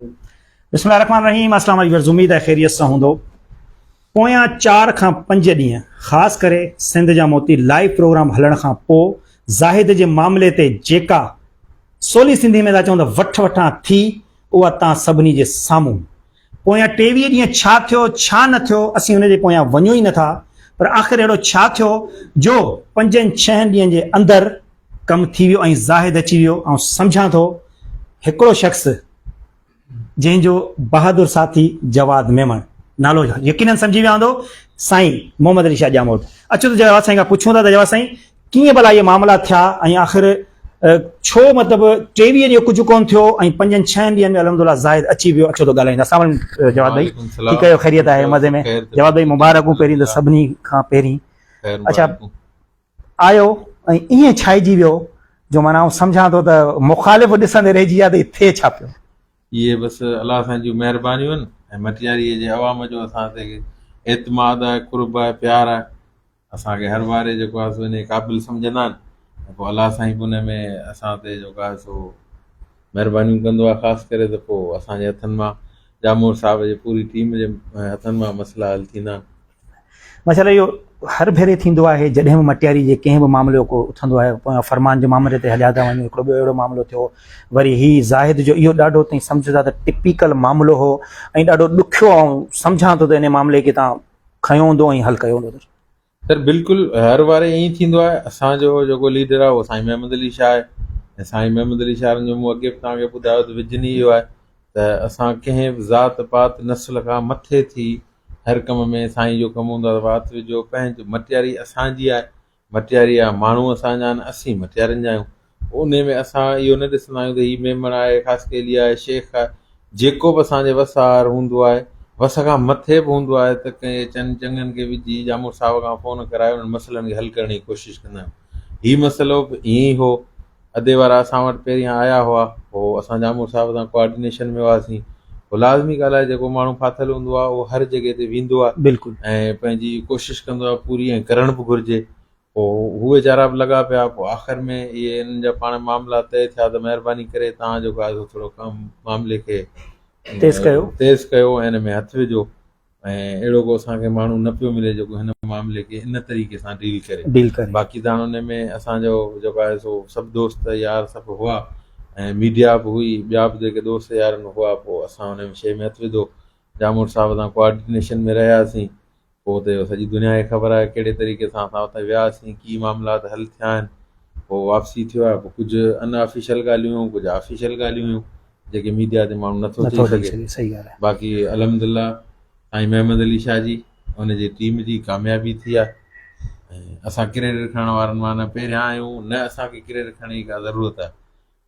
बिस्मिल्लाहिर्रहमानिर्रहीम। अस्सलाम वालेकुम। उम्मीद है खैरियत से हूंदो। पोयां 4 खां 5 ॾींहं ख़ासि करे सिंध जा मोती लाइव प्रोग्राम हलण खां पोइ ज़ाहिद जे मामले ते जेका सोली सिंधी में था चऊं त वठ वठां थी, उहा तव्हां सभिनी जे साम्हूं। पोयां 23 ॾींहं छा थियो छा न थियो असीं हुन जे पोयां वञूं ई नथा, पर आख़िर अहिड़ो छा थियो जो 5-6 ॾींहंनि जे अंदरि कमु थी वियो ऐं ज़ाहिद अची वियो। ऐं सम्झां थो हिकिड़ो शख़्स जंहिंजो बहादुर साथी जवाद मेमण नालो यकीनन सम्झी विया हूंदो, साईं मोहम्मद अली शाह ॼामोद। अचो त जवाद साईं खां पुछूं था त जवाद साईं कीअं भला इहे मामला थिया ऐं आख़िर छो मतिलबु 23 ॾींहं कुझु कोन थियो ऐं 5-6 ॾींहंनि में अल्हम्दुलिल्लाह ज़ाहिद अची वियो। अचो त ॻाल्हाईंदा। अस्सलाम वालेकुम जवाद भाई, ठीकु आहियो? ख़ैरियत आहे? मज़े में? जवाद भाई मुबारकूं पहिरीं त सभिनी खां पहिरीं। अच्छा, आयो ऐं ईअं छाइजी वियो जो माना आउं सम्झां थो त मुख़ालिफ़ ॾिसंदे रहिजी विया त थिए छा पियो? ये बस अल्लाह सां जूं महिरबानियूं आहिनि ऐं मटियारीअ जे अवाम जो असां ते एतमाद आहे, कुर्ब आहे, प्यार आहे। असांखे हर वारे जेको आहे सो इन क़ाबिल सम्झंदा आहिनि। पोइ अल्लाह सां ई उन में असां ते जेको आहे सो महिरबानियूं कंदो आहे। ख़ासि करे त पोइ असांजे हथनि मां, जामोर साहिब जे पूरी टीम जे हथनि मां मसइला हल थींदा आहिनि। मसइलो इहो हर भेरे थींदो आहे जॾहिं बि मटियारी जे कंहिं बि मामिले को उथंदो आहे। फरमान जे मामले ते हलिया था वञूं, हिकिड़ो ॿियो अहिड़ो मामिलो थियो। वरी ही ज़ाहिद जो इहो ॾाढो ताईं सम्झो था त टिपिकल मामिलो हो ऐं ॾाढो ॾुखियो। ऐं सम्झां थो त इन मामले खे तव्हां खयो हूंदो ऐं हल कयो हूंदो। सर बिल्कुलु हर वारे ईअं ई थींदो आहे। असांजो जेको लीडर आहे उहो साईं मोहम्मद अली शाह आहे ऐं साईं मोहम्मद अली शाह जो मूं अॻे बि तव्हांखे ॿुधायो त विजनी इहो आहे त असां कंहिं बि ज़ात पात नस्ल खां मथे थी हर कम में साईं जो कमु हूंदो आहे। वात विझो पंहिंजो, मटियारी असांजी आहे, मटियारी जा माण्हू असांजा आहिनि, असीं मटियारनि जा आहियूं। उन में असां इहो न ॾिसंदा आहियूं त हीउ मेमण आहे, ख़ासि केली आहे, शेख आहे। जेको बि असांजे वसार हूंदो आहे, वस खां मथे बि हूंदो आहे त कंहिं चङनि खे विझी जामूर साहिब खां फ़ोन कराए उन्हनि मसइलनि खे हल करण जी कोशिशि कंदा आहियूं। हीउ मसइलो बि ईअं ई हो। अधे वारा असां वटि पहिरियां आया हुआ, पोइ असां जामूर साहिब सां कोऑर्डिनेशन में हुआसीं। पोइ लाज़मी ॻाल्हि आहे जेको माण्हू फाथल हूंदो आहे उहो हर जॻह ते वेंदो आहे बिल्कुलु ऐं पंहिंजी कोशिशि कंदो आहे पूरी, ऐं करण बि घुरिजे। पोइ उहे वीचारा बि लॻा पिया। पोइ आख़िर में इहे इन्हनि जा पाण मामला तइ थिया त महिरबानी करे तव्हां जेको आहे थोरो कमु मामले खे तेज़ कयो ऐं हिन में हथु विझो। ऐं अहिड़ो को असांखे माण्हू न पियो मिले जेको हिन मामले खे इन तरीक़े सां डील करे। बाक़ी त हुन में असांजो जेको आहे सो सभु दोस्त यार सभु हुआ ऐं मीडिया बि हुई, ॿिया बि जेके दोस्त यार हुआ। पोइ असां हुन शइ में हथु विधो, जामोर साहिब सां कोऑर्डिनेशन में रहियासीं। पोइ त सॼी दुनिया खे ख़बर आहे कहिड़े तरीक़े सां असां हुते वियासीं, की मामला हल थिया आहिनि। पोइ वापसी थियो आहे। पोइ कुझु अनऑफिशियल ॻाल्हियूं हुयूं, कुझु ऑफिशियल ॻाल्हियूं हुयूं जेके मीडिया ते माण्हू नथो चई सघे। सही ॻाल्हि आहे। बाक़ी अल्हम्दुलिल्लाह साईं मोहम्मद अली शाह जी हुनजी टीम जी कामयाबी थी आहे ऐं असां क्रेडिट खणण वारनि मां न पहिरियां आहियूं, न असांखे क्रेडिट खणण जी का ज़रूरत आहे।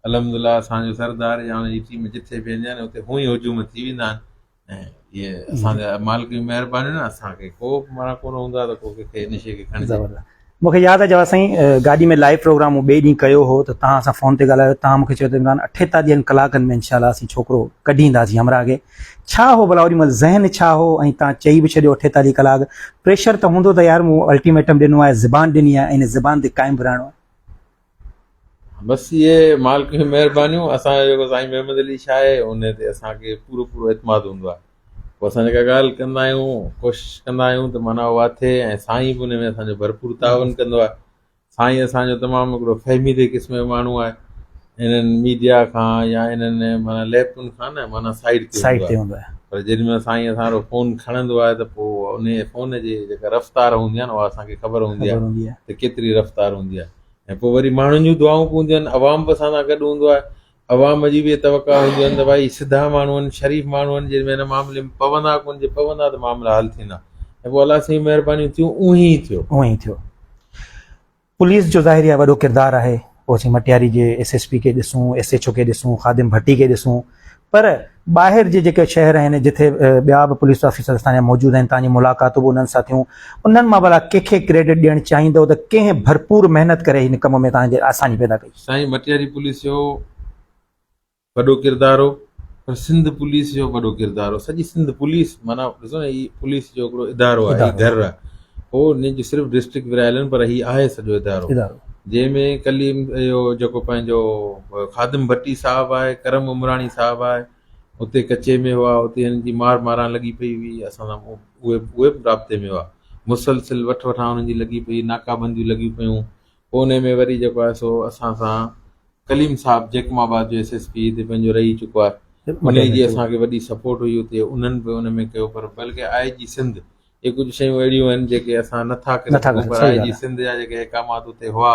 अल्हम्दुलिल्लाह असांजो सरदार या हुनजी टीम जिथे बि वेंदा आहिनि उते हूअं ई हुजूम थी वेंदा आहिनि ऐं इहे असांजा मालिक जी महिरबानी न। असांखे को बि माना कोन हूंदो आहे त को कंहिंखे इन शइ खे खणिजे। मूंखे यादि आहे जवाब साईं गाॾी में लाइव प्रोग्राम ॿिए ॾींहुं कयो हो त तव्हां सां फ़ोन ते ॻाल्हायो। तव्हां मूंखे चयो त इमरान 48 कलाकनि में इनशाला असीं छोकिरो कढी ईंदासीं हमरा खे। छा हो भला ओॾी महिल ज़हन छा हो ऐं तव्हां चई बि छॾियो 48 कलाक? प्रेशर त हूंदो त यार मूं अल्टीमेटम ॾिनो आहे, ज़बान ॾिनी आहे, इन ज़बान ते क़ाइमु रहणो आहे। बसि इहे मालिक जूं महिरबानियूं। असांजो जेको साईं मोहम्मद अली शाह आहे उन ते असांखे पूरो एतमाद हूंदो आहे। पोइ असां जेका ॻाल्हि कंदा आहियूं, कोशिशि कंदा आहियूं त माना उहा थिए ऐं साईं बि उन में असांजो भरपूर तावन कंदो आहे। साईं असांजो तमामु हिकिड़ो फ़हमीदे क़िस्म जो माण्हू आहे। इन्हनि मीडिया खां या इन्हनि माना लैपुनि खां न माना साइड ते हूंदो आहे। पर जेॾी महिल साईं असांजो फ़ोन खणंदो आहे त पोइ उन फ़ोन जी जेका रफ़्तार हूंदी आहे न उहा असांखे ख़बर हूंदी आहे त केतिरी रफ़्तार हूंदी आहे। ऐं पोइ वरी माण्हुनि जूं दुआऊं बि हूंदियूं आहिनि, अवाम बि असां सां गॾु हूंदो आहे। अवाम जी बि तवका हूंदियूं आहिनि त भाई सिधा माण्हू आहिनि, शरीफ़ माण्हू आहिनि, जंहिंमें हिन मामले में पवंदा कोन, जे पवंदा त मामला हल थींदा। ऐं पोइ अलाह साईं महिरबानियूं थियूं, उअं ई थियो। पुलिस जो ज़ाहिर आहे वॾो किरदारु आहे। पोइ असीं मटियारी जे SSP खे ॾिसूं, SHO खे ॾिसूं, ख़ादिम भट्टी खे ॾिसूं, पर ॿाहिरि जे जेके शहर आहिनि जिथे ॿिया बि पुलिस ऑफिसर असांजा मौजूदु आहिनि, तव्हांजी मुलाक़ातूं बि उन्हनि सां थियूं, उन्हनि मां भला कंहिंखे क्रेडिट ॾियणु चाहींदव त कंहिं भरपूर महिनत करे हिन कम में तव्हांजे आसानी पैदा कई? साईं मटियारी पुलिस जो वॾो किरदारु हो, पर सिंध पुलिस जो वॾो किरदारु हो। सॼी सिंध पुलिस माना ॾिसो न, हीअ पुलिस जो हिकिड़ो इदारो आहे, हीअ घर आहे। हो हिन जी सिर्फ़ु डिस्ट्रिक्ट विरहायल आहिनि, पर हीअ आहे सॼो इदारो जंहिंमें कलीम इहो जेको पंहिंजो ख़ादिम भट्टी साहिबु आहे, करम उमराणी साहिबु आहे, उते कचे में हुआ, उते हिननि जी मारां लॻी पई हुई, असां सां उहे बि राब्ते में हुआ, मुसलसिल वठां हुननि जी लॻी पई, नाकाबंदियूं लॻियूं पियूं। पोइ उन में वरी जेको आहे सो असां सां कलीम साहिबु जेकमाबाद जो SSP हिते पंहिंजो रही चुको आहे, उन जी असांखे वॾी सपोर्ट हुई उते, उन्हनि बि उन में कयो। पर बल्कि IG सिंध इहे कुझु शयूं अहिड़ियूं आहिनि जेके असां नथा करे सघूं, पर IG सिंध जा जेके अहकामात उते हुआ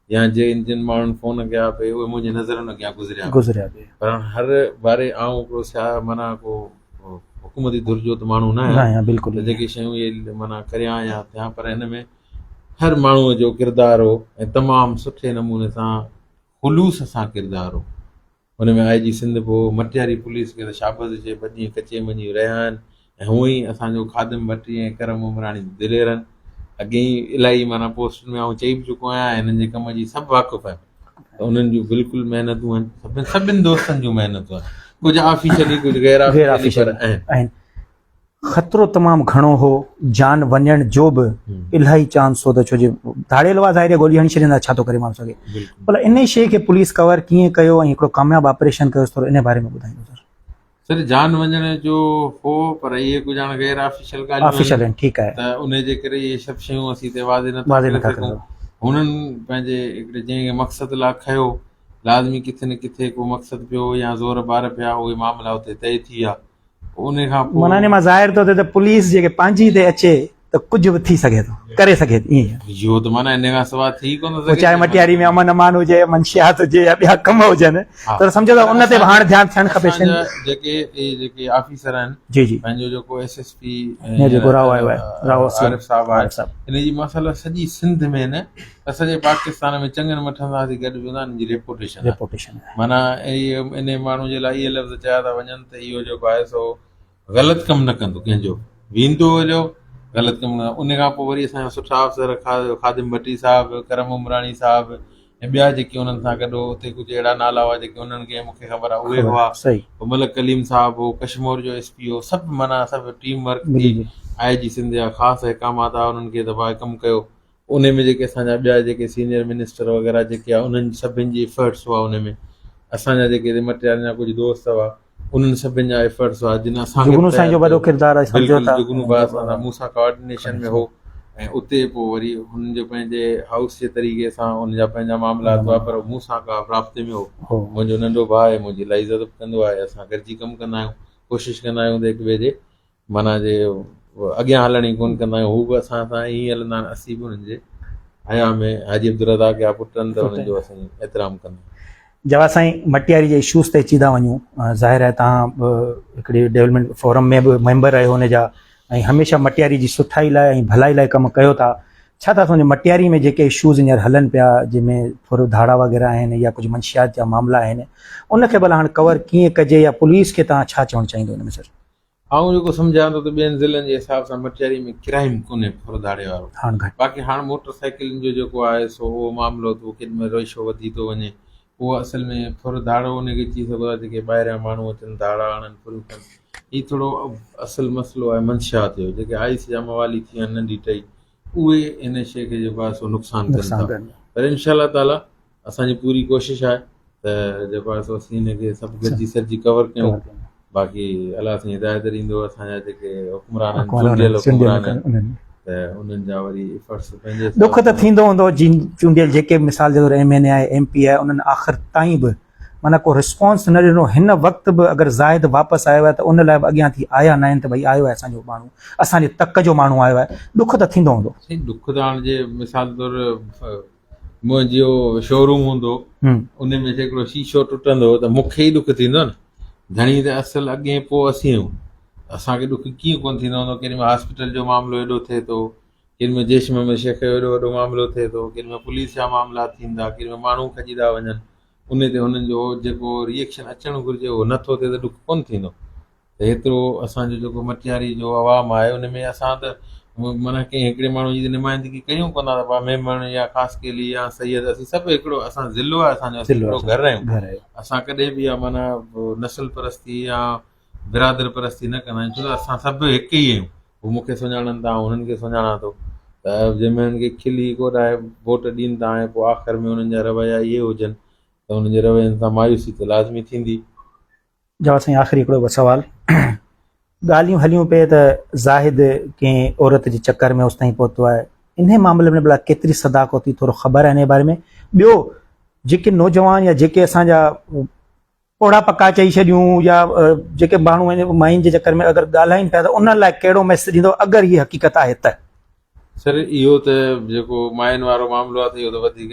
या जिन माण्हुनि फ़ोन कया पई उहे मुंहिंजे नज़रनि अॻियां गुज़रिया पर हर बारे आऊं हिकिड़ो माना को हुकूमती दुर्जो त माण्हू न आहियां, बिल्कुलु जेके शयूं इहे माना करियां या थियां, पर हिन में हर माण्हूअ जो किरदारु हो ऐं तमामु सुठे नमूने सां ख़ुलूस सां किरदारु हो। हुन में IG सिंध पोइ मटियारी पुलिस खे त शाबत चए, ॿ ॾींहं कचे मञी रहिया आहिनि। ऐं हूअं ई असांजो ख़ादिम भट्टी ऐं करम उमराणी दिलेरनि अॻे ई इलाही माना पोस्ट में आउं चई बि चुको आहियां, हिननि जे कम जी सभु वाक़ुफ़ु आहिनि, त उन्हनि जूं बिल्कुलु महिनतूं आहिनि, सभिनि दोस्तनि जूं महिनतूं आहिनि, कुझु ऑफिशियली कुझु गैर ऑफिशियली आहिनि। ख़तरो तमामु घणो हो, जान वञण जो बि इलाही चांस हो, त छो जे धाड़ियल हुआ ज़ाहिर गोली हणी छॾींदा, छा थो करे माण्हू सघे। भला इन शइ खे पुलिस कवर कीअं कयो ऐं हिकिड़ो कामयाबु ऑपरेशन कयो, थोरो इन बारे में ॿुधाईंदो सर। जान वञण जो हो, पर इहे कुझु हाणे गैर ऑफिशियल ॻाल्हियूं आहिनि, ठीकु आहे, त उन जे करे इहे सभु शयूं असीं हिते वाज़े नथा करे सघूं। हुननि पंहिंजे हिकिड़े जंहिं मक़सद लाइ खयो, लाज़मी किथे न किथे को मक़सदु पियो या ज़ोर ॿार पिया, उहे मामला उते तइ थी विया। उन खां पोइ माना मां ज़ाहिर थो थिए त पुलिस जेके पंहिंजी ते अचे त कुझु बि थी सघे थो, करे सघे थी ईअं, इहो त माना इन खां सवाइ थी कोन सघे, चाहे मटियारी में अमन अमान हुजे, मंशियात हुजे या ॿिया कम हुजनि, त सम्झो त उन ते बि हाणे ध्यानु थियणु खपे। जेके ऑफिसर आहिनि, जी जी, पंहिंजो जेको SSP जेको राव आयो आहे, आरिफ साहब आहे, इन जी मसाला सॼी सिंध में न सॼे पाकिस्तान में चङनि वठंदासीं गॾु वेंदा, हिन जी रेपुटेशन माना इन माण्हू जे लाइ इहे लफ़्ज़ चया था वञनि त इहो जेको आहे सो ग़लति कमु न कंदो, कंहिंजो वेंदो हुयो ग़लति कमु न। उन खां पोइ वरी असांजा सुठा अफ़सर ख़ादिम भट्टी साहिबु, करम उमराणी साहिबु ऐं ॿिया जेके उन्हनि सां गॾु उते कुझु अहिड़ा नाला हुआ जेके उन्हनि खे मूंखे ख़बर आहे उहे हुआ, मलिक कलीम साहिबु हो, कश्मीर जो SP हो, सभु माना सभु टीम वर्क थी IG सिंध जा ख़ासि अहकामात आहे, उन्हनि खे दफ़ा कमु कयो। उन में जेके असांजा ॿिया जेके सीनियर मिनिस्टर वग़ैरह जेके आहे उन्हनि सभिनि जी एफर्ट्स हुआ। उन में असांजा जेके मटियारनि जा कुझु दोस्त हुआ, उन्हनि सभिनि जा एफर्ट्स हुआ, जिन असांखे वॾो किरदारु आहे, मूं सां कोऑर्डिनेशन में हो। ऐं उते पोइ वरी हुननि जो पंहिंजे हाउस जे तरीक़े सां उनजा पंहिंजा मामलात हुआ, पर मूं सां का राब्ते में हो। मुंहिंजो नंढो भाउ आहे, मुंहिंजी इलाही इज़त कंदो आहे, असां गॾिजी कमु कंदा आहियूं, कोशिशि कंदा आहियूं त हिक ॿिए जे माना जे अॻियां हलण जी कोन कंदा आहियूं। हू बि असां सां ईअं हलंदा आहिनि, असीं बि हुननि जे हया में हाजी अब्दुल रज़ाक जा पुट आहिनि, त हुननि जो असां एतिराम कंदा आहियूं। जब साईं मटियारी जे इशूज़ ते अची था वञूं, ज़ाहिर आहे तव्हां हिकिड़ी डेवलपमेंट फोरम में बि मेंबर आहियो हुन जा, ऐं हमेशह मटियारी जी सुठाई लाइ ऐं भलाई लाइ कमु कयो था। छा था सम्झो मटियारी में जेके इशूज़ हींअर हलनि पिया, जंहिंमें थोरो धाड़ा वग़ैरह आहिनि या कुझु मंशियात जा मामला आहिनि, उनखे भला हाणे कवर कीअं कजे या पुलिस खे तव्हां छा चवणु चाहींदो हुन में सर? आउं जेको सम्झां थो त ॿियनि ज़िलनि जे हिसाब सां मटियारी में क्राइम कोन्हे थोरो धाड़े वारो, बाक़ी हाणे मोटरसाइकिलनि जो जेको आहे सो उहो मामिलो थो केॾीमहिल रेशो वधी थो वञे, उहो असल में थोरो धाड़ो उनखे चई सघो था जेके ॿाहिरियां माण्हू अचनि धाड़ा आणनि फुल कनि, हीउ थोरो असुलु मसइलो आहे मंशियात जो। जेके आइस जा मवाली थी विया नंढी टई, उहे इन शइ खे जेको आहे सो नुक़सानु कनि था, पर इंशाअल्लाह ताला असांजी पूरी कोशिशि आहे त जेको आहे सो असीं हिनखे सभु गॾिजी सरजी कवर कयूं। बाक़ी अलाह साईं हिदायत ॾींदो, असांजा जेके हुकुमरान आहिनि त उन्हनि जा वरी एफर्ट्स पंहिंजे दुख त थींदो हूंदो, चूंडियल जेके मिसाल जे तौरु MNA आहे MP आहे, उन्हनि आख़िर ताईं बि माना को रिस्पॉन्स न ॾिनो। हिन वक़्तु बि अगरि ज़ाहिद वापसि आयो आहे त उन लाइ बि अॻियां थी आया न आहिनि त भई आयो आहे असांजो माण्हू, असांजे तक जो माण्हू आयो आहे, दुख त थींदो हूंदो। दुख त हाणे जे मिसाल तौरु मुंहिंजो शोरूम हूंदो, उन में हिकिड़ो शीशो टुटंदो त मूंखे ई दुख थींदो न, घणी त असुलु अॻे पोइ असीं आहियूं, असांखे दुख कीअं कोन थींदो हूंदो। केॾी महिल हॉस्पिटल जो मामिलो एॾो थिए थो, केॾी महिल जेशम में शेख जो एॾो वॾो मामिलो थिए थो, केॾी महिल पुलिस जा मामला थींदा, केॾी महिल माण्हू खजी था वञनि, उन ते हुननि जो जेको रिएक्शन अचणु घुरिजे उहो नथो थिए त दुख कोन थींदो। त हेतिरो असांजो जेको मटियारी जो अवाम आहे उन में असां त माना कंहिं हिकिड़े माण्हू जी नुमाइंदगी कयूं कोन था, पाण मेमण या ख़ासि केली या सैयद, असीं सभु हिकिड़ो असां ज़िलो आहे असांजो, असीं हिकिड़ो घरु आहियूं। असां कॾहिं बि आहे माना नस्ल परस्ती या बिरादर परस्ती न कंदा आहियूं, छो त असां सभु हिकु ई आहियूं। हू मूंखे सुञाणनि था, हुननि खे सुञाणा थो, त जंहिंमें हुननि खे खिली कोॾाए वोट ॾींदा ऐं पोइ आख़िर में हुननि जा रवैया इहे हुजनि त हुननि जे रवैयनि सां मायूसी त लाज़मी थींदी। जवाब साईं आख़िरी हिकिड़ो सवाल ॻाल्हियूं हलियूं पे त ज़ाहिद कंहिं औरत जे चकर में उस ताईं पहुतो आहे इन मामले में भला केतिरी सदाकत थी थोरो ख़बर आहे इन बारे में ॿियो जेके नौजवान या जेके असांजा पोड़ा पका चई छॾियूं या जेके माण्हू आहिनि माइनि जे चकर में अगरि ॻाल्हाइनि पिया त उन लाइ कहिड़ो मैसेज ॾींदो अगरि हीअ हक़ीक़त आहे त सर इहो त जेको माइनि वारो मामिलो आहे त इहो त वधीक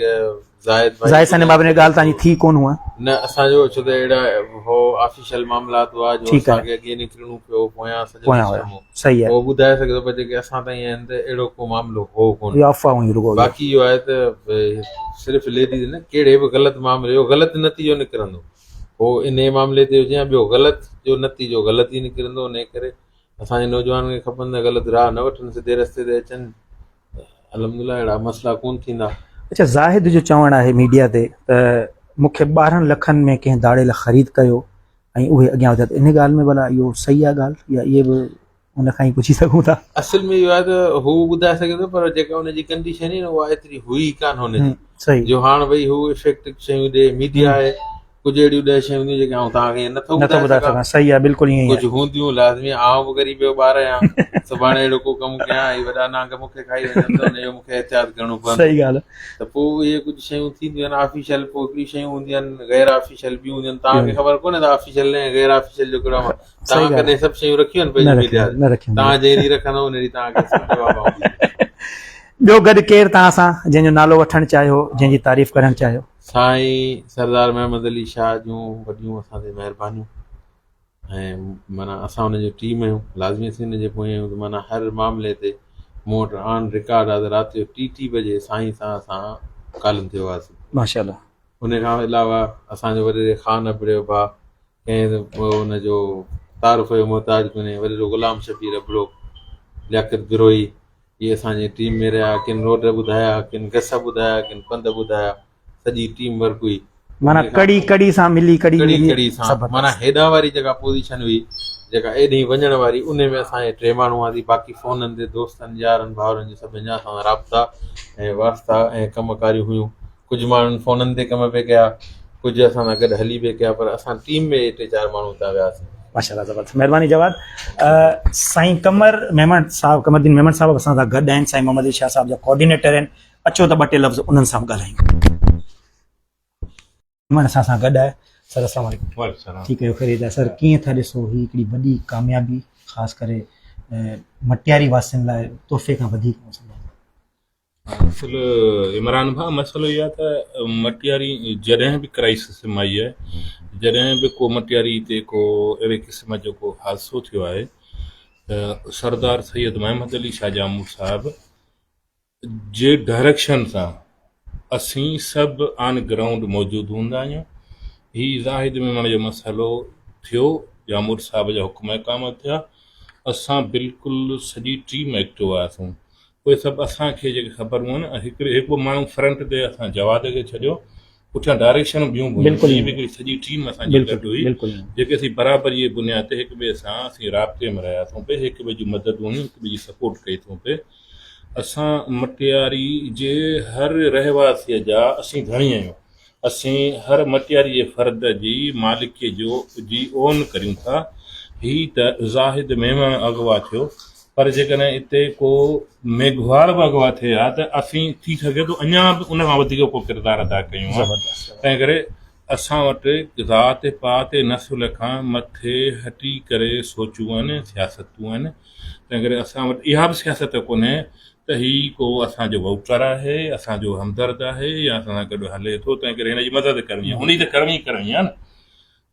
ज़ाहिद साईं जे बाबति में ॻाल्हि तव्हांजी थी कोन हुआ न असांजो छो त अहिड़ा हो ऑफिशियल मामलात हुआ जो ठीकु आहे। असांखे अॻे निकिरणो पियो पोयां पोयां हुया सही आहे उहो ॿुधाए सघे थो पर जेके असां ताईं आहिनि त अहिड़ो को मामिलो हो कोन इहो अफ़वाह हुयूं रुॻो बाक़ी इहो आहे त सिर्फ़ु लेडीज़ न कहिड़े बि ग़लति मामले जो ग़लति नतीजो निकिरंदो पोइ इन मामले ते हुजे या ॿियो ग़लति जो नतीजो ग़लति ई निकिरंदो इन करे असांजे नौजवान खे खपंदा ग़लति राह न वठनि सिधे रस्ते ते अचनि अलहमदिल्ला अहिड़ा मसइला कोन थींदा। अच्छा ज़ाहिद जो चवणु आहे मीडिया ते त मूंखे 12 लखनि में कंहिं दाड़े लाइ ख़रीद कयो ऐं उहे अॻियां वधिया इन ॻाल्हि में भला इहो सही आहे ॻाल्हि या इहे बि उन खां ई पुछी सघूं था असल में इहो आहे त हू ॿुधाए सघे थो पर जेका हुनजी कंडीशन आहे न उहा एतिरी हुई कान हुनजी सही जो हाणे भई हू इफेक्ट शयूं ॾे मीडिया आहे कुझु अहिड़ियूं 10 शयूं हूंदियूं जेके आउं तव्हांखे नथो ॿुधाए सघां सही आहे बिल्कुलु ईअं कुझु हूंदियूं लाज़मी आउं बि ग़रीब जो ॿार आहियां सुभाणे अहिड़ो को कमु कयां ही वॾा नांग मूंखे खाई वञनि त हुनजो मूंखे एहतियात करिणो पवंदो सही ॻाल्हि त पोइ इहे कुझु शयूं थींदियूं आहिनि ऑफिशियल पोइ हिकिड़ी शयूं हूंदियूं आहिनि गैर ऑफिशियल ॿियूं हूंदियूं आहिनि तव्हांखे ख़बर कोन्हे त ऑफिशियल ऐं गैर ऑफिशियल जो कहिड़ो आहे तव्हां कॾहिं सभु शयूं रखियूं आहिनि पंहिंजी मीडिया ते तव्हां जंहिं ॾींहुं रखंदव उन ॾींहुं तव्हांखे जवाब ॿियो गॾु केरु तव्हां सां जंहिंजो नालो वठणु चाहियो जंहिंजी तारीफ़ करणु चाहियो साईं सरदार महमद अली शाह जूं वॾियूं असांते महिरबानियूं ऐं माना असां हुनजी टीम आहियूं लाज़मी असीं हुनजे पोइ आहियूं त माना हर मामले ते मूं वटि ऑन रिकॉर्ड आहे त राति जो 3 बजे साईं सां असां कालम थियो हुआसीं माशाल्लाह उन खां अलावा असांजो वॾेरे ख़ान अबड़ियो भाउ कंहिं हुनजो तारुफ़ जो मोहताज कोन्हे वॾेरो ग़ुलाम शबीर अबड़ो लियाकत गिरोही इहे असांजी टीम में रहिया किन रोड ॿुधाया किन गस ॿुधाया किन पंध ॿुधाया सॼी टीम वर्क हुई माना कड़ी कड़ी सां मिली कड़ी सां माना हेॾां वारी जेका पोज़ीशन हुई जेका एॾी वञण वारी उन में असांजे 3 माण्हू हुआसीं बाक़ी फ़ोननि ते दोस्तनि यारनि भाउरनि जे सभिनि जा असां राब्ता ऐं वास्ता ऐं कमकारियूं हुयूं कुझु माण्हुनि फ़ोननि ते कम पिया कया कुझु असां सां गॾु हली पिया कया पर असां टीम में 3-4 माण्हू था वियासीं माशाल्लाह ज़बरदस्त महिरबानी जवाब साईं कमरदीन मेमन साहब असां सां गॾु आहिनि साईं मोहम्मद शाह साहब जा कोऑर्डिनेटर आहिनि अचो त 2 टे लफ़्ज़ उन्हनि सां ॻाल्हायूं असां सां गॾु आहे सर अस्सलाम वालेकुम ठीकु आहे ख़ैरियत आहे सर कीअं था ॾिसो ही हिकिड़ी वॾी कामयाबी ख़ासि करे मटियारी वासियुनि लाइ तोहफ़े खां वधीक असुल इमरान भाउ मसइलो इहो आहे त मटियारी जॾहिं बि क्राइसिस में आई आहे जॾहिं बि को मटियारी ते को अहिड़े क़िस्म जो को हादसो थियो आहे त सरदार सैयद महमद अली शाह जामू साहिब जे डायरेक्शन सां असीं सभु ऑन ग्राउंड मौजूदु हूंदा आहियूं हीउ ज़ाहिद मेमण जो मसइलो थियो जामूर साहिब जा हुकुम इक़ामत थिया असां बिल्कुलु सॼी टीम एक्टिव हुआसीं उहे सभु असांखे जेके ख़बर हुयूं न हिकु माण्हू फ्रंट ते असां जवाद खे छॾियो पुठियां डायरेक्शन ॿियूं हिकिड़ी सॼी टीम असांजी गॾु हुई जेके असीं बराबरि इहे बुनियाद ते हिक ॿिए सां असीं राब्ते में रहियासीं पिए हिक ॿिए जी मदद हुयूं हिक ॿिए जी सपोर्ट कई थो पिए असां मटियारी जे हर रहवासीअ जा असीं घणी आहियूं असीं हर मटियारी जे फ़र्द जी मालिकीअ जी ओन करियूं था हीअ त ज़ाहिद मेमण अॻुवा थियो पर जेकॾहिं हिते को मेघवार बि अॻुवा थिए हा त असीं थी सघे थो अञा बि उन खां वधीक को किरदारु अदा कयूं तंहिं करे असां वटि ज़ात पात नसुल खां मथे हटी करे सोचूं आहिनि सियासतूं आहिनि तंहिं करे असां वटि इहा बि सियासत कोन्हे त हीउ को असांजो वोटर आहे असांजो हमदर्द आहे या असां सां गॾु हले थो तंहिं करे हिनजी मदद करणी आहे उन त करणी आहे न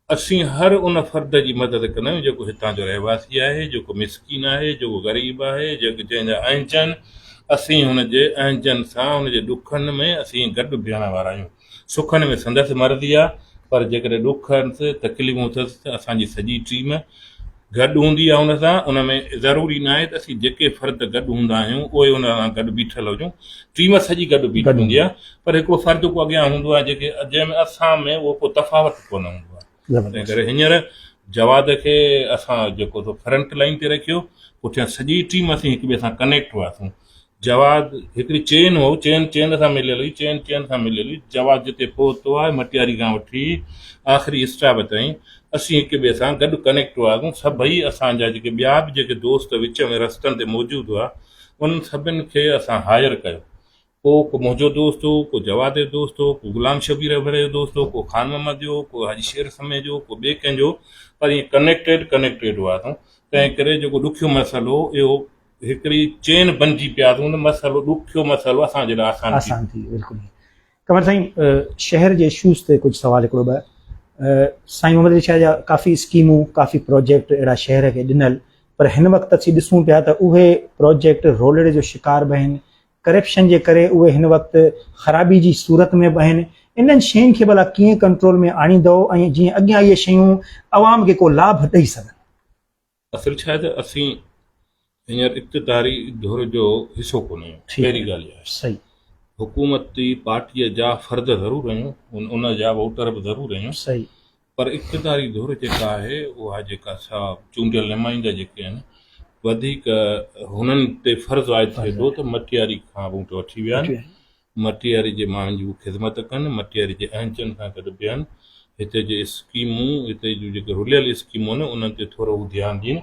असीं हर उन फ़र्द जी मदद कंदा आहियूं जेको हितां जो रहवासी आहे जेको मिसकिन आहे जेको ग़रीब आहे जेको जंहिंजा अहंजन असीं हुनजे अहंजन सां हुनजे ॾुखनि में असीं गॾु बीहण वारा आहियूं सुखनि में संदसि मर्ज़ी आहे पर जेकॾहिं ॾुखनि तकलीफ़ूं अथसि त असांजी सॼी टीम गॾु हूंदी आहे हुन सां उन में ज़रूरी न आहे त असीं जेके फ़र्द गॾु हूंदा आहियूं उहे हुन सां गॾु बीठल हुजूं टीम सॼी गॾु बीठल हूंदी आहे पर हिकिड़ो फ़र्द को अॻियां हूंदो आहे जेके जंहिंमें असां में उहो को तफ़ावत कोन हूंदो आहे तंहिं करे हींअर जवाद खे असां जेको फ्रंट लाइन ते रखियो पुठियां सॼी टीम असीं हिक ॿिए सां कनेक्ट हुआसीं जवाद हिकिड़ी चेन हो, चेन सां मिलियल हुई, चेन सां मिलियल हुई। जवाद जिते पहुतो आहे मटियारी खां वठी आख़िरी स्टॉप ताईं असीं हिक ॿिए सां गॾु कनेक्ट हुआसीं। सभई असांजा जेके ॿिया बि जेके दोस्त विच में रस्तनि ते मौजूदु हुआ उन्हनि सभिनि खे असां हायर कयो। को मुंहिंजो दोस्त हो, को जवाद जो दोस्त हो, को गुलाम शबीर अहमद जो दोस्त हो, को खान मोहम्मद जो, को हाजी शेर समय जो, को ॿिए कंहिंजो, पर ईअं कनेक्टेड हुआसीं। तंहिं करे जेको ॾुखियो मसइलो हो इहो हिकिड़ी चेन बणिजी पिया थी, उन मसइलो ॾुखियो मसइलो असांजे लाइ आसान थी। बिल्कुलु कमर साईं, शहर जे इशूज़ ते कुझु सवाल हिकिड़ो ॿ साईं मोहम्मद अली शाह जा काफ़ी स्कीमूं काफ़ी प्रोजेक्ट अहिड़ा शहर खे ॾिनल, पर हिन वक़्तु असीं ॾिसूं पिया त उहे प्रोजेक्ट रोलड़े जो शिकार बि आहिनि, करप्शन जे करे उहे हिन वक़्तु ख़राबी जी सूरत में बि आहिनि। इन्हनि शयुनि खे भला कीअं कंट्रोल में आणींदो ऐं जीअं अॻियां इहे शयूं अवाम खे को लाभ ॾेई सघनि? असल छा आहे त असीं हींअर इक़्तिदारी दौर जो हिसो कोन आहियूं। पहिरीं ॻाल्हि इहा आहे। सही। हुकूमती पार्टीअ जा फ़र्द ज़रूरु आहियूं, उन जा वोटर बि ज़रूरु आहियूं। सही। पर इक़्तिदारी दौर जेका आहे उहा जेका सा चूंडियल नुमाइंदा जेके आहिनि वधीक हुननि ते फ़र्ज़ु आयद थिए थो त मटियारी खां वोट वठी विया आहिनि, मटियारी जे माण्हुनि जी ख़िदमत कनि, मटियारी जे अहंचनि सां गॾु बीहनि, हिते जे स्कीमूं हिते जूं जेके रुलियल स्कीमूं आहिनि उन्हनि ते थोरो ध्यानु ॾियनि।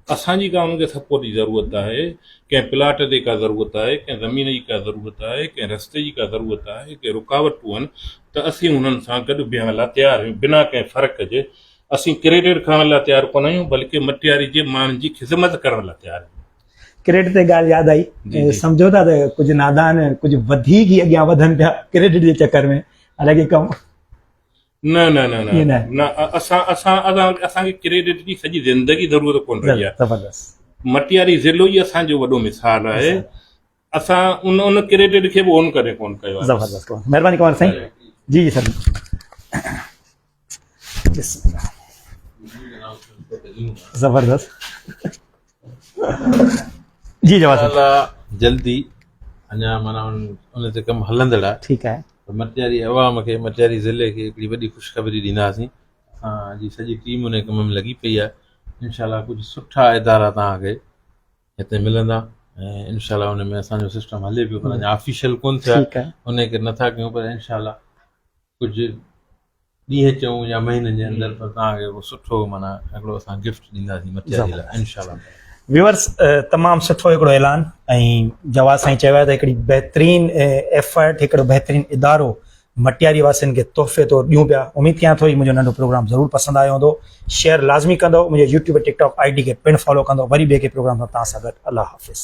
असांजी का उनखे सपोर्ट जी ज़रूरत आहे, कंहिं प्लाट ते का ज़रूरत आहे, कंहिं ज़मीन जी का ज़रूरत आहे, कंहिं रस्ते जी का ज़रूरत आहे, कंहिं रुकावटूं आहिनि त असीं हुननि सां गॾु बीहण लाइ तयारु आहियूं बिना कंहिं फ़र्क़ जे। असीं क्रेडिट खणण लाइ तयारु कोन आहियूं, बल्कि मटियारी जे माण्हुनि जी ख़िदमत करण लाइ तयारु आहियूं। क्रेडिट ते ॻाल्हि यादि आई, सम्झो था त कुझु नादान कुझु वधीक ई अॻियां वधनि पिया क्रेडिट जे चकर में, हालांकि कमु न न न न न असांखे क्रेडिट जी सॼी ज़िंदगी ज़रूरत कोन रही आहे। ज़बरदस्त। मटियारी ज़िलो ई असांजो वॾो मिसाल आहे। असां उन क्रेडिट खे बि ओन करे कोन कयो आहे। ज़बरदस्त, महिरबानी कंवर साईं। जी सर। ज़बरदस्त। जी जवाब जल्दी अञा माना उन ते कमु हलंदड़ आहे। ठीकु आहे। मटियारी अवाम खे मटियारी ज़िले खे हिकिड़ी वॾी ख़ुशख़बरी ॾींदासीं। असांजी सॼी टीम उन कम में लॻी पई आहे। इनशाला कुझु सुठा इदारा तव्हांखे हिते मिलंदा ऐं इनशाला उन में असांजो सिस्टम हले पियो, पर अञा ऑफिशियल कोन थियो आहे, उनखे नथा कयूं, पर इनशाला कुझु ॾींहं चऊं या महीननि जे अंदरि पर तव्हांखे उहो सुठो माना हिकिड़ो असां गिफ्ट ॾींदासीं मटियारी लाइ इनशाला। व्यूअर्स, तमामु सुठो हिकिड़ो ऐलान ऐं जवाद साईं चयो आहे त हिकिड़ी बहितरीनु एफर्ट, हिकिड़ो बहितरीनु इदारो मटियारी वासियुनि खे तोहफ़े तौरु ॾियूं पिया। उमेदु कयां थो मुंहिंजो नंढो प्रोग्राम ज़रूरु पसंदि आयो हूंदो। शेयर लाज़मी कंदो, मुंहिंजे यूट्यूब टिकटॉक ID खे पिण फॉलो कंदो। वरी ॿिए के प्रोग्राम सां तव्हां सां गॾु। अल्लाह हाफ़िज़।